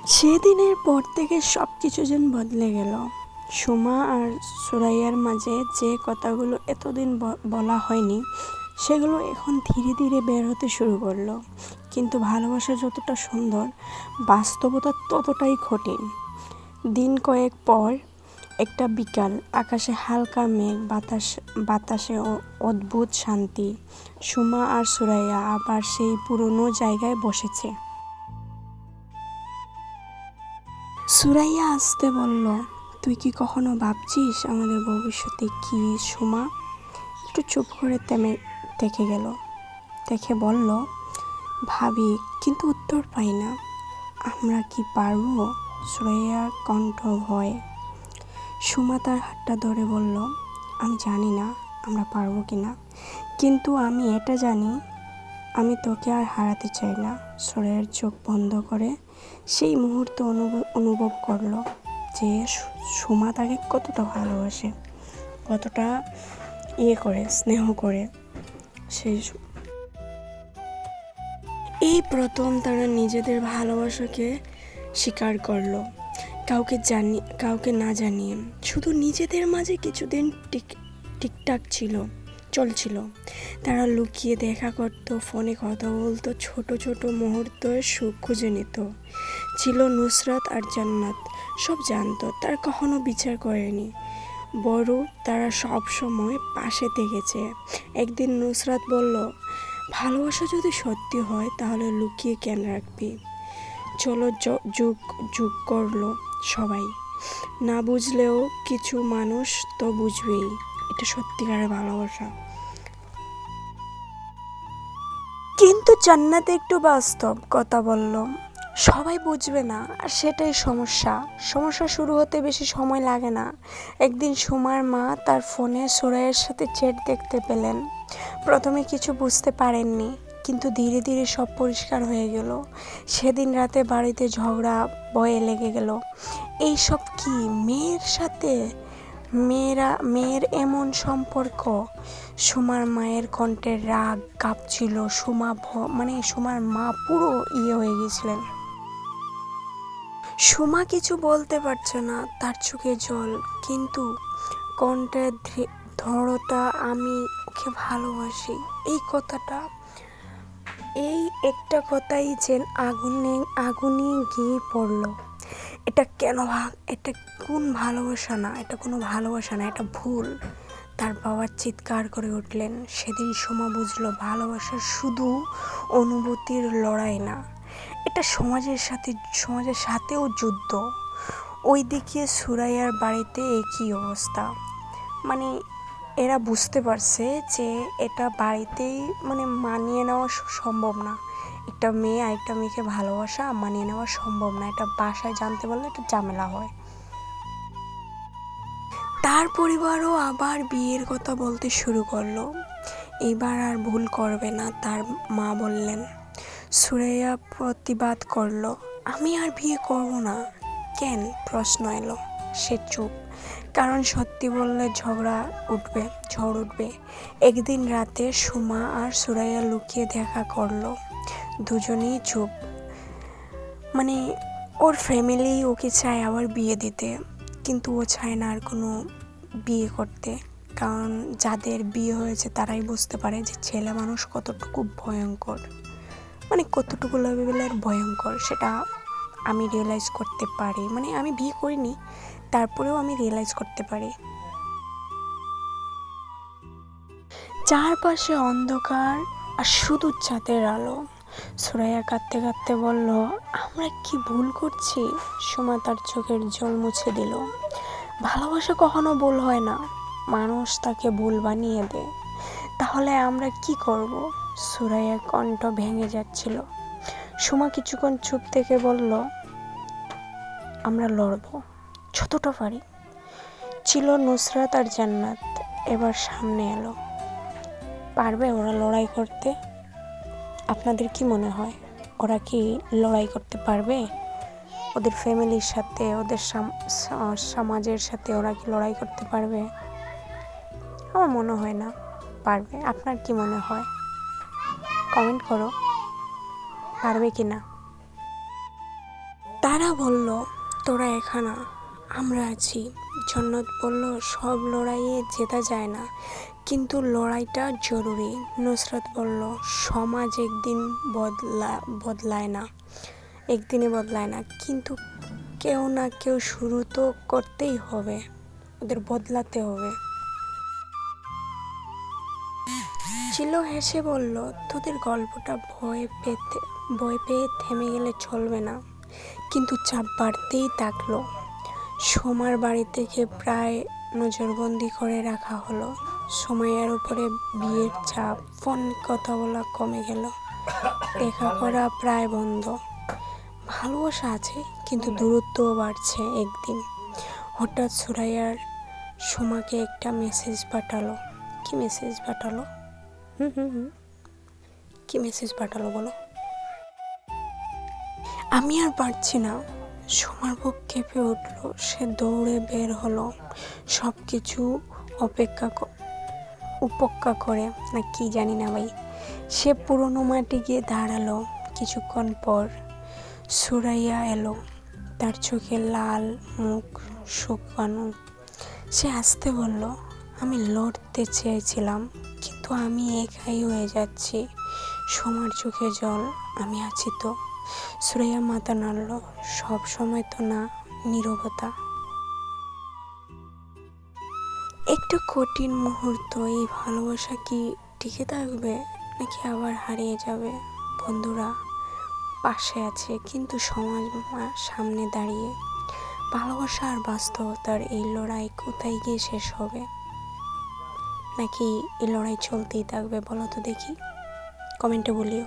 সেদিনের পর থেকে সব কিছু যেন বদলে গেল। সুমা আর সুরাইয়ার মাঝে যে কথাগুলো এতদিন বলা হয়নি সেগুলো এখন ধীরে ধীরে বের হতে শুরু করলো। কিন্তু ভালোবাসা যতটা সুন্দর, বাস্তবতা ততটাই কঠিন। দিন কয়েক পর একটা বিকাল, আকাশে হালকা মেঘ, বাতাসে অদ্ভুত শান্তি। সুমা আর সুরাইয়া আবার সেই পুরনো জায়গায় বসেছে। সুরাইয়া আসতে বলল, তুই কি কখনো ভাবছিস আমাদের ভবিষ্যতে কি? সুমা একটু চুপ করে দেখে গেল, দেখে বলল, ভাবি, কিন্তু উত্তর পাই না। আমরা কি পারবো? সুরাইয়ার কণ্ঠ ভয়। সুমা তার হাতটা ধরে বলল, আমি জানি না আমরা পারবো কি না, কিন্তু আমি এটা জানি, আমি তোকে আর হারাতে চাই না। সুরাইয়ার চোখ বন্ধ করে সেই মুহূর্তে অনুভব করলো যে সুমা তাকে কতটা ভালোবাসে, কতটা করে স্নেহ করে। এই প্রথম তারা নিজেদের ভালোবাসাকে স্বীকার করলো, কাউকে না জানিয়ে। শুধু নিজেদের মাঝে কিছুদিন ঠিকঠাক চলছিল। তারা লুকিয়ে দেখা করত, ফোনে কথা বলতো, ছোট ছোট মুহূর্তের সুখ খুঁজে নিত। ছিল নুসরাত আর জান্নাত, সব জানতো, তারা কখনো বিচার করেনি, বড় তারা সব সময় পাশে থেকেছে। একদিন নুসরাত বলল, ভালোবাসা যদি সত্যি হয় তাহলে লুকিয়ে কেন রাখবি? চলো যোগ করলো সবাই। না বুঝলেও কিছু মানুষ তো বুঝবেই, এটা সত্যিকারের ভালোবাসা। কিন্তু জান্নাত একটু বাস্তব কথা বলল, সবাই বুঝবে না, আর সেটাই সমস্যা শুরু হতে বেশি সময় লাগে না। একদিন সুমার মা তার ফোনে সুরাইয়ের সাথে চ্যাট দেখতে পেলেন। প্রথমে কিছু বুঝতে পারেননি, কিন্তু ধীরে ধীরে সব পরিষ্কার হয়ে গেল। সেদিন রাতে বাড়িতে ঝগড়া ভয়ে লেগে গেল। এইসব কি মেয়ের সাথে? মেয়ের এমন সম্পর্ক? সুমার মায়ের কণ্ঠে রাগ কাঁপছিল। সুমার মা পুরো হয়ে গেছিলেন। সুমা কিছু বলতে পারছে না, তার চোখে জল, কিন্তু কণ্ঠের দৃঢ়তা, আমি ওকে ভালোবাসি। এই একটা কথাই যেন আগুনে গিয়ে পড়ল। এটা কোন ভালোবাসা না, এটা কোনো ভালোবাসা না, এটা ভুল। তার বাবা চিৎকার করে উঠলেন। সেদিন সুমা বুঝলো, ভালোবাসা শুধু অনুভূতির লড়াই না, এটা সমাজের সাথেও যুদ্ধ। ওইদিকে সুরাইয়ার বাড়িতে একই অবস্থা। এরা বুঝতে পারছে যে এটা বাড়িতেই মানিয়ে নেওয়া সম্ভব না। একটা মেয়ে আরেকটা মেয়েকে ভালোবাসা মানিয়ে নেওয়া সম্ভব না, এটা বাসায় জানতে পারলে এটা ঝামেলা হয়। তার পরিবারও আবার বিয়ের কথা বলতে শুরু করলো। এবার আর ভুল করবে না, তার মা বললেন। সুরাইয়া প্রতিবাদ করলো, আমি আর বিয়ে করব না। কেন? প্রশ্ন এলো। সে চুপ, কারণ সত্যি বললে ঝড় উঠবে। একদিন রাতে সুমা আর সুরাইয়া লুকিয়ে দেখা করলো। দুজনেই চুপ। ওর ফ্যামিলি ওকে চায় আবার বিয়ে দিতে, কিন্তু ও চায় না আর কোনো বিয়ে করতে। কারণ যাদের বিয়ে হয়েছে তারাই বুঝতে পারে যে ছেলে মানুষ কতটুকু ভয়ঙ্কর, কতটুকু লেভেলের ভয়ঙ্কর, সেটা আমি রিয়েলাইজ করতে পারি। আমি বিয়ে করিনি, তারপরেও আমি রিয়েলাইজ করতে পারি। চারপাশে অন্ধকার আর শুধু চাঁদের আলো। সুরাইয়া কাঁদতে কাঁদতে বলল, আমরা কি ভুল করছি? সুমা তার চোখের জল মুছে দিল। ভালোবাসা কখনো ভুল হয় না, মানুষ তাকে ভুল বানিয়ে দেয়। তাহলে আমরা কি করব? সুরাইয়ার কণ্ঠ ভেঙে যাচ্ছিল। সুমা কিছুক্ষণ চুপ থেকে বলল, আমরা লড়ব, যতটা পারি। ছিল নুসরাত আর জান্নাত, এবার সামনে এলো। পারবে ওরা লড়াই করতে? আপনাদের কি মনে হয়, ওরা কি লড়াই করতে পারবে? ওদের ফ্যামিলির সাথে, ওদের সমাজের সাথে ওরা কি লড়াই করতে পারবে? আমার মনে হয় না পারবে। আপনার কি মনে হয়? কমেন্ট করো, পারবে কি না। তারা বলল, তোরা এখানে, আমরা আছি। জন্নত বলল, সব লড়াইয়ে জেতা যায় না, কিন্তু লড়াইটা জরুরি। নুসরাত বলল, সমাজ একদিনে বদলায় না, কিন্তু কেউ না কেউ শুরু তো করতেই হবে, ওদের বদলাতে হবে। চিলো হেসে বলল, তোদের গল্পটা ভয় পেয়ে থেমে গেলে চলবে না। কিন্তু চাপ বাড়তেই থাকলো। সোমার বাড়ি থেকে প্রায় নজরবন্দি করে রাখা হলো। সময়ের উপরে বিয়ের চাপ, ফোন কথা বলা কমে গেল, দেখা করা প্রায় বন্ধ। ভালোবাসা আছে, কিন্তু দূরত্বও বাড়ছে। একদিন হঠাৎ সুরাইয়ার সোমাকে একটা মেসেজ পাঠালো। কি মেসেজ পাঠালো? কি মেসেজ পাঠালো বলো? আমি আর পারছি না। সোমার বুক কেঁপে উঠল। সে দৌড়ে বের হলো, সব কিছু উপেক্ষা করে, না কি জানি না ভাই। সে পুরোনো মাটি গিয়ে দাঁড়ালো। কিছুক্ষণ পর সুরাইয়া এলো, তার চোখে লাল, মুখ শুকানো। সে আসতে বলল, আমি লড়তে চেয়েছিলাম, কিন্তু আমি একাই হয়ে যাচ্ছি। সোমার চোখে জল, আমি আছি তো। সুরাইয়া মাথা নাড়ল, সব সময় তো না। নীরবতা। একটা কঠিন মুহূর্ত। এই ভালোবাসা কি টিকে থাকবে, নাকি আবার হারিয়ে যাবে? বন্ধুরা পাশে আছে, কিন্তু সমাজ সামনে দাঁড়িয়ে। ভালোবাসা আর বাস্তবতার এই লড়াই কোথায় গিয়ে শেষ হবে? নাকি এই লড়াই চলতেই থাকবে? বলো তো দেখি, কমেন্টে বলিও।